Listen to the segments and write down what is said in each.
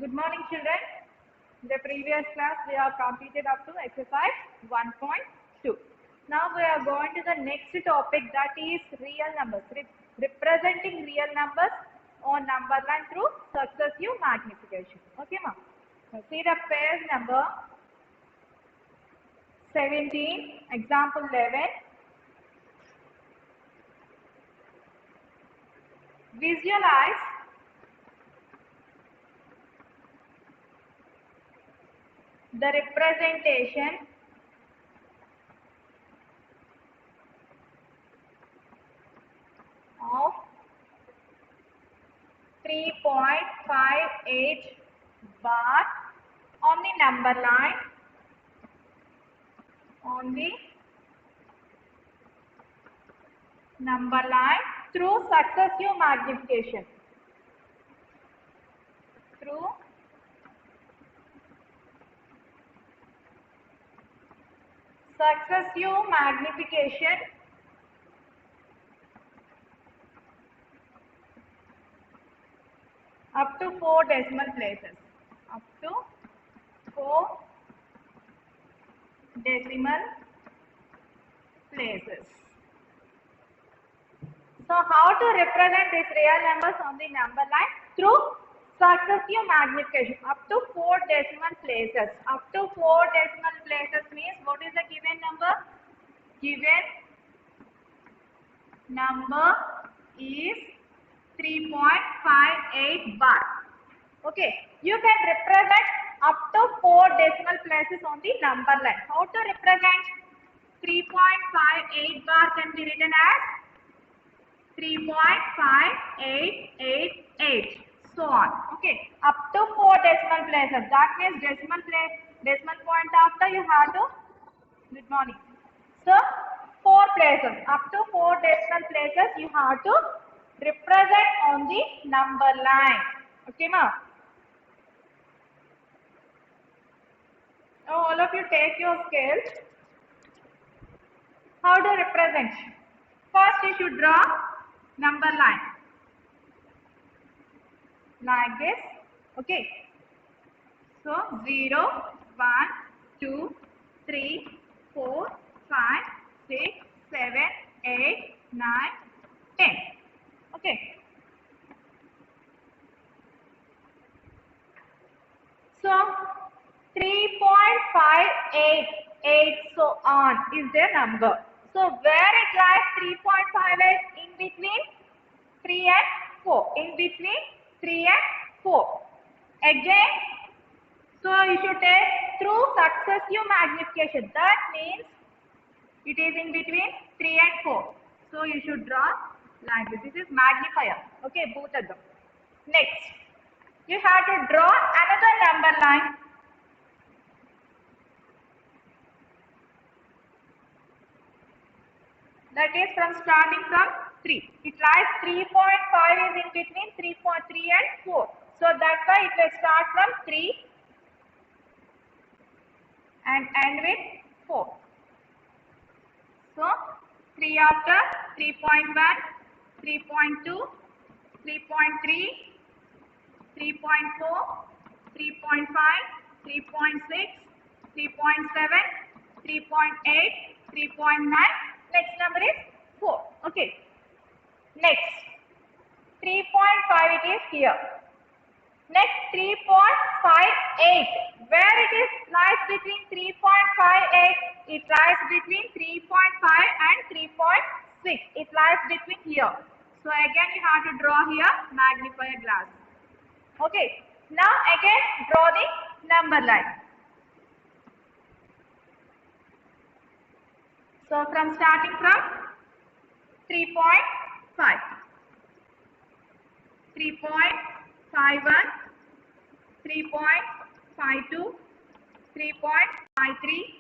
Good morning, children. In the previous class, we have completed up to exercise 1.2. Now we are going to the next topic, that is real numbers. Representing real numbers on number line through successive magnification. Okay, ma'am. See the page number 17, example 11. Visualize the representation of 3.58 bar on the number line through successive magnification. Through successive magnification up to 4 decimal places. Up to 4 decimal places. So how to represent these real numbers on the number line? Through successive magnification up to 4 decimal places. Up to 4 decimal places means what is the given number? Given number is 3.58 bar. Okay, you can represent up to 4 decimal places on the number line. How to represent? 3.58 bar can be written as 3.588, so on. Okay, up to 4 decimal places. That means decimal point after you have to. Good morning. So 4 places. Up to 4 decimal places you have to represent on the number line. Okay, ma'am. Now all of you take your scales. How to represent? First you should draw number line like this. Okay, so 0, 1, 2, 3, 4, 5, 6, 7, 8, 9, 10. Okay, so 3.588, so on is their number. So where it lies 3.58? In between 3 and 4. In between 3 and 4. Again, so you should take through successive magnification. That means it is in between 3 and 4. So you should draw like this. This is magnifier. Okay, both of them. Next, you have to draw another number line. That is starting from 3. It lies 3.5 is in between 3.3 and 4. So that's why it will start from 3 and end with 4. So 3 after 3.1, 3.2, 3.3, 3.4, 3.5, 3.6, 3.7, 3.8, 3.9. Next number is 4. Okay. Next, 3.5 it is here. Next, 3.58. Where it is lies between 3.58? It lies between 3.5 and 3.6. It lies between here. So again you have to draw here magnifier glass. Okay. Now again draw the number line. So from starting from 3.5, 3.51, 3.52, 3.53,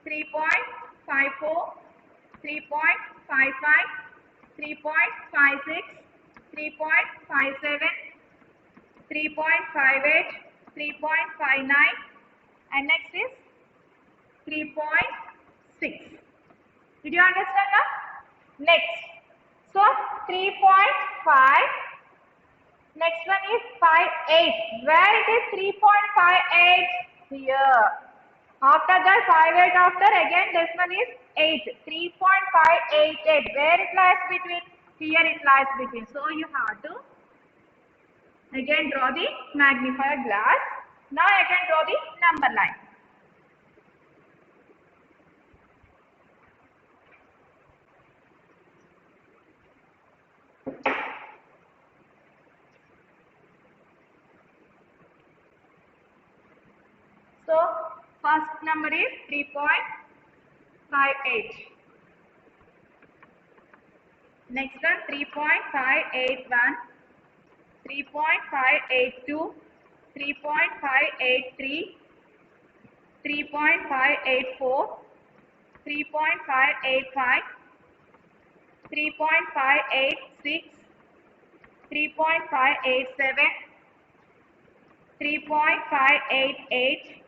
3.54, 3.55, 3.56, 3.57, 3.58, 3.59, and next is 3.6. Did you understand now? Next, so 3.5 Next one is 5/8. Where it is 3.58? Here. After that 5/8 after again this one is 8. 3.588. Where it lies between? Here it lies between. So you have to again draw the magnifier glass. Now again draw the number line. So first number is 3.58. Next one 3.581, 3.582, 3.583, 3.584, 3.585, 3.586, 3.587, 3.588,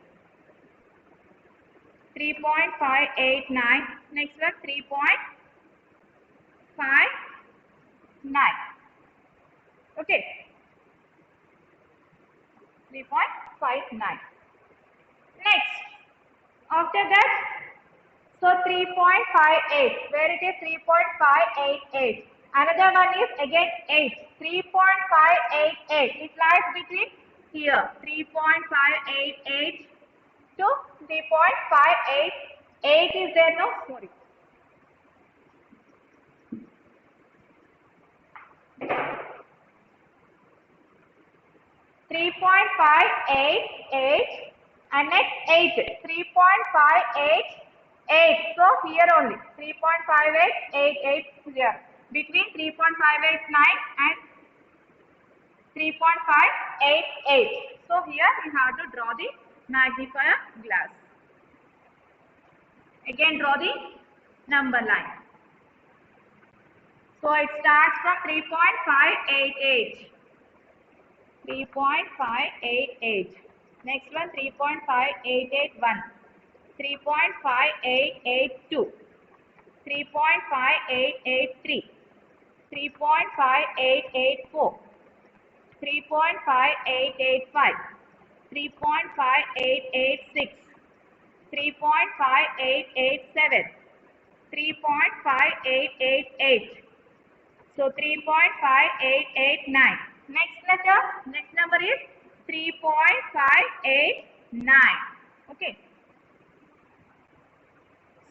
3.589, next one 3.59. Okay, 3.59. Next, after that, so 3.58, where it is 3.588. Another one is again 8, 3.588. It lies between here, 3.588 to 3.58. 8 is there, no? Sorry. 3.588 and next 8. 3.588. So here only 3.5888 here. Between 3.589 and 3.588. So here we have to draw the magnifier glass. Again draw the number line. So it starts from 3.588. 3.588. Next one 3.581. 3.5882. 3.5883. 3.5884. 3.5885. 3.5886. 3.5887. 3.5888. So 3.589. Next number is 3.589. Okay.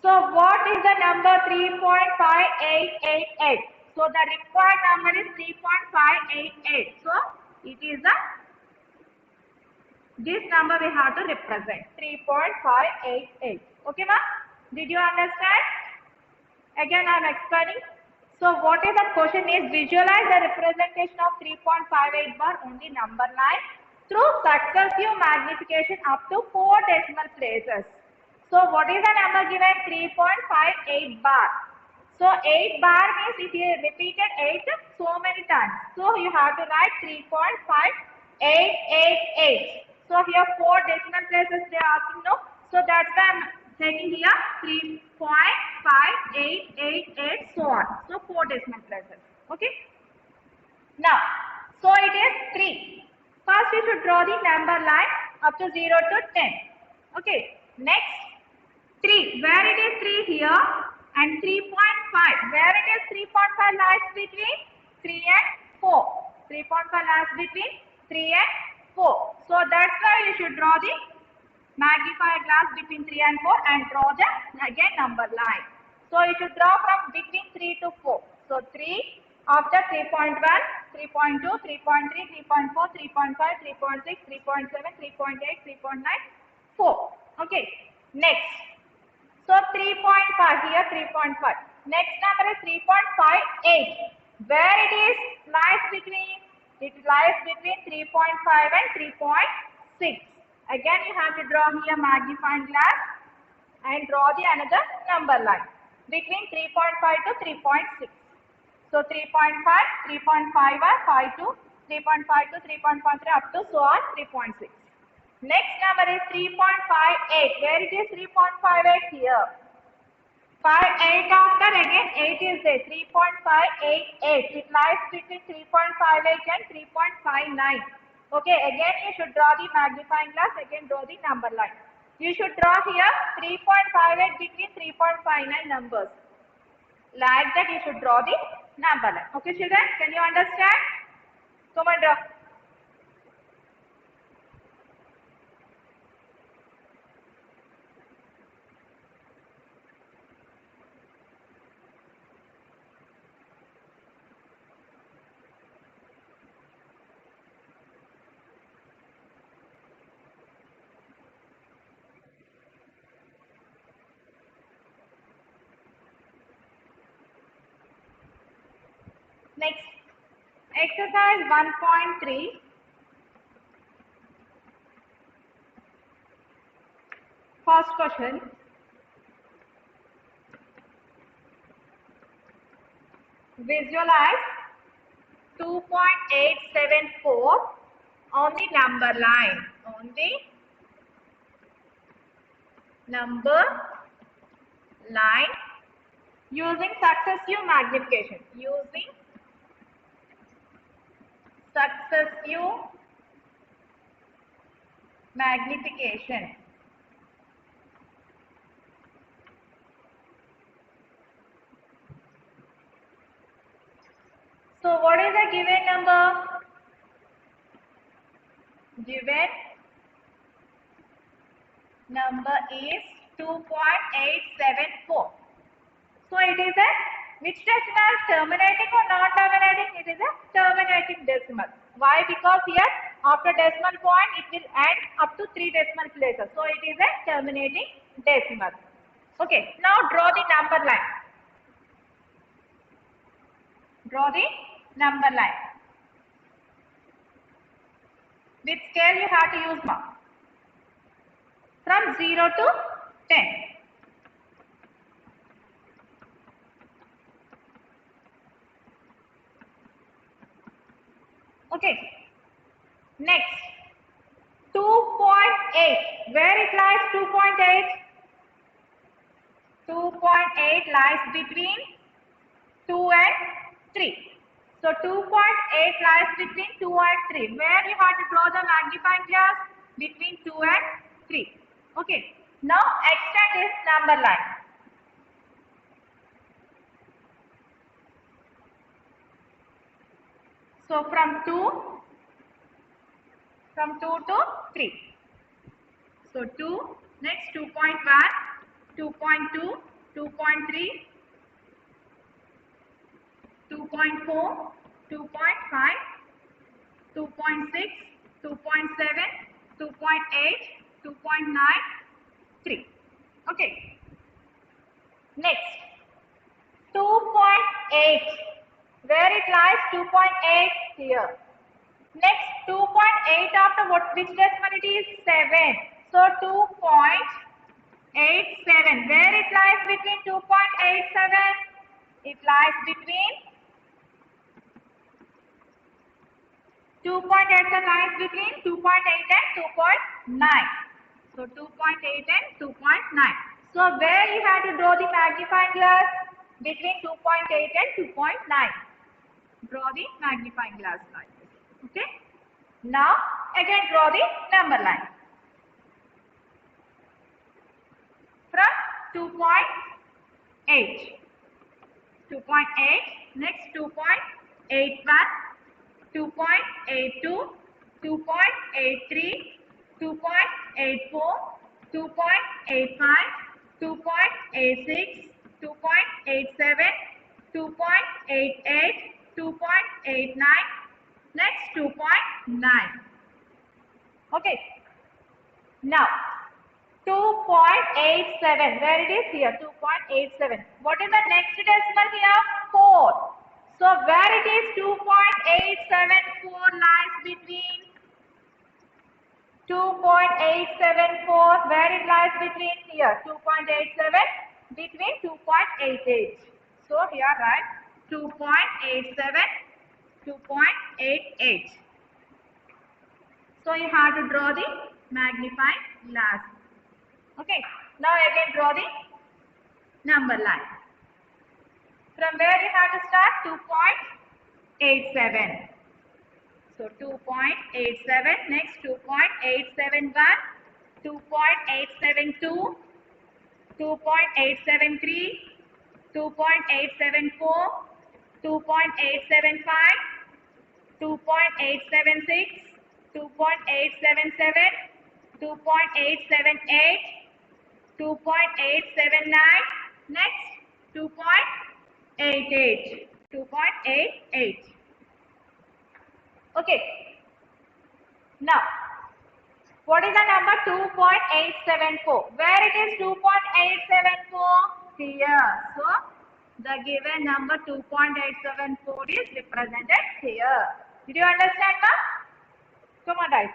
So what is the number 3.5888? So the required number is 3.588. So it is this number we have to represent 3.588. Okay, ma'am? Did you understand? Again I am explaining. So what is the question is visualize the representation of 3.58 bar on the number line through successive magnification up to 4 decimal places. So what is the number given? 3.58 bar. So 8 bar means if you repeated 8 so many times. So you have to write 3.5888. So here 4 decimal places they are asking, no? So that's why I am taking here 3.5888 so on. So 4 decimal places. Okay. Now, so it is 3. First we should draw the number line up to 0 to 10. Okay. Next 3. Where it is 3 here and 3.5. Where it is 3.5 lies between 3 and 4. 3.5 lies between 3 and 4. So that's why you should draw the magnifier glass between 3 and 4 and draw the again number line. So you should draw from between 3 to 4. So 3 after 3.1, 3.2, 3.3, 3.4, 3.5, 3.6, 3.7, 3.8, 3.9, 4. Okay. Next. So 3.5 here 3.5. Next number is 3.58. Where it is lies between? It lies between 3.5 and 3.6. Again you have to draw here magnifying glass and draw the another number line between 3.5 to 3.6. So 3.5, 3.5, 5 to 3.5 to 3.53 up to so on 3.6. Next number is 3.58. Where it is 3.58 here? 8 after again 8 is there, 3.588. It lies between 3.58 and 3.59. Okay, again you should draw the magnifying glass, again draw the number line. You should draw here 3.58 between 3.59 numbers. Like that you should draw the number line. Okay children, can you understand? Come on, draw. Next, exercise 1.3. First question. Visualize 2.874 on the number line. On the number line using successive magnification. Using successive magnification. So what is the given number? Given number is 2.874. So it is a which decimal? Terminating or non-terminating? It is a terminating decimal. Why? Because here after decimal point it will add up to 3 decimal places. So it is a terminating decimal. Okay. Now draw the number line. Draw the number line. With scale you have to use mark. From 0 to 10. Okay. Next, 2.8. Where it lies 2.8? 2.8 lies between 2 and 3. So 2.8 lies between 2 and 3. Where you have to draw the magnifying glass? Between 2 and 3. Okay. Now extend this number line. So from 2 to 3. So 2, next 2.1, 2.2, 2.3, 2.4, 2.5, 2.6, 2.7, 2.8, 2.9, 3. Okay. Next, 2.8. Where it lies? 2.8 here. Next, 2.8 after what? Which decimal it is? 7. So 2.87. Where it lies between 2.87? It lies between 2.8 lies between 2.8 and 2.9. So 2.8 and 2.9. So where you have to draw the magnifying glass? Between 2.8 and 2.9. Draw the magnifying glass like this. Okay. Now again draw the number line. From 2.8. 2.8. Next 2.81. 2.82, 2.83, 2.84, 2.85, 2.86, 2.87, 2.88, 2.89, next 2.9. Okay. Now 2.87, where it is here? 2.87. What is the next decimal here? 4. So where it is 2.874 lies between 2.874, where it lies between here 2.87 between 2.88. So here write 2.87, 2.88. So you have to draw the magnifying glass. Okay. Now again draw the number line. From where you have to start? 2.87. So 2.87, next 2.871, 2.872, 2.873, 2.874, 2.875, 2.876, 2.877, 2.878, 2.879, next 2.88, 2.88. Okay. Now, what is the number 2.874? Where it is 2.874? Here. So, the given number 2.874 is represented here. Did you understand now? Come on, write.